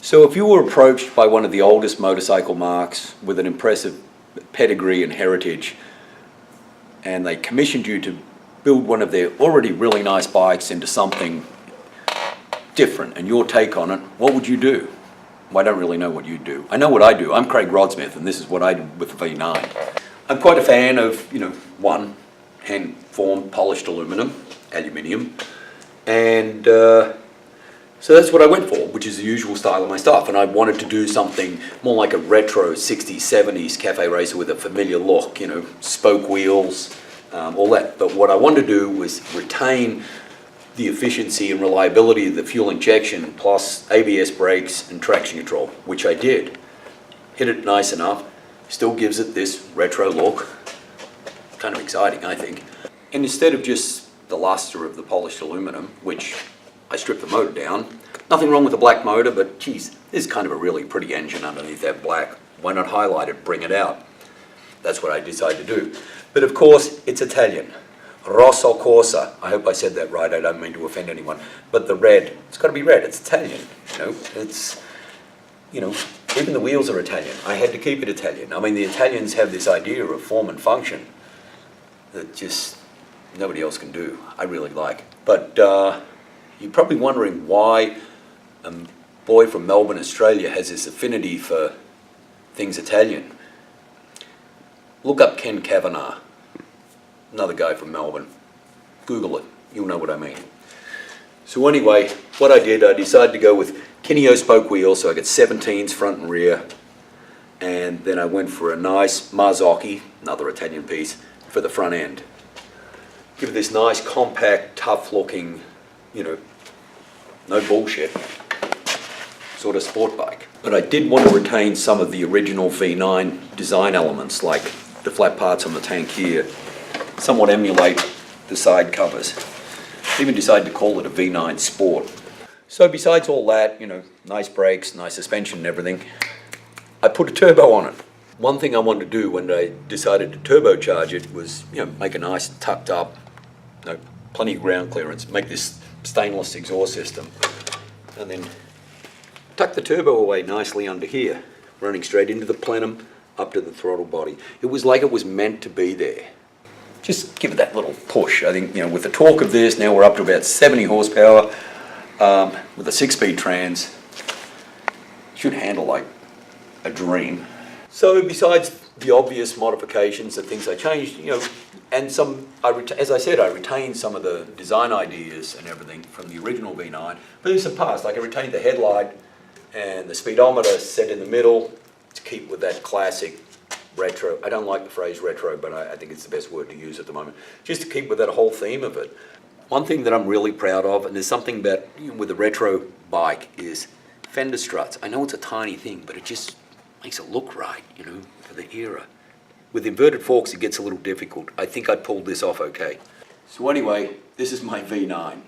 So if you were approached by one of the oldest motorcycle marques with an impressive pedigree and heritage, and they commissioned you to build one of their already really nice bikes into something different and your take on it, what would you do? Well, I don't really know what you'd do. I know what I do. I'm Craig Rodsmith, and this is what I did with the V9. I'm quite a fan of, one, hand-formed polished aluminium, and so that's what I went for, which is the usual style of my stuff. And I wanted to do something more like a retro 60s, 70s cafe racer with a familiar look, spoke wheels, all that. But what I wanted to do was retain the efficiency and reliability of the fuel injection plus ABS brakes and traction control, which I did. Hit it nice enough, still gives it this retro look. Kind of exciting, I think. And instead of just the luster of the polished aluminum, which I stripped the motor down. Nothing wrong with the black motor, but geez, there's kind of a really pretty engine underneath that black. Why not highlight it, bring it out? That's what I decided to do. But of course, it's Italian. Rosso Corsa. I hope I said that right. I don't mean to offend anyone. But the red, it's got to be red. It's Italian. It's, even the wheels are Italian. I had to keep it Italian. I mean, the Italians have this idea of form and function that just nobody else can do. I really like. But you're probably wondering why a boy from Melbourne, Australia has this affinity for things Italian. Look up Ken Kavanagh, another guy from Melbourne. Google it, you'll know what I mean. So anyway, what I did, I decided to go with Kineo spoke wheels, so I got 17s front and rear, and then I went for a nice Marzocchi, another Italian piece, for the front end. Give it this nice, compact, tough-looking, no bullshit, sort of sport bike. But I did want to retain some of the original V9 design elements, like the flat parts on the tank here, somewhat emulate the side covers. I even decided to call it a V9 Sport. So besides all that, nice brakes, nice suspension and everything, I put a turbo on it. One thing I wanted to do when I decided to turbocharge it was, make a nice tucked up, plenty of ground clearance, make this stainless exhaust system, and then tuck the turbo away nicely under here, running straight into the plenum, up to the throttle body. It was like it was meant to be there. Just give it that little push. I think, with the torque of this, now we're up to about 70 horsepower, with a 6-speed trans, should handle like a dream. So besides the obvious modifications, the things I changed, and as I said, I retained some of the design ideas and everything from the original V9, but there's some past. Like I retained the headlight and the speedometer set in the middle to keep with that classic retro. I don't like the phrase retro, but I think it's the best word to use at the moment, just to keep with that whole theme of it. One thing that I'm really proud of, and there's something about with a retro bike, is fender struts. I know it's a tiny thing, but it just makes it look right, for the era. With inverted forks, it gets a little difficult. I think I pulled this off okay. So anyway, this is my V9.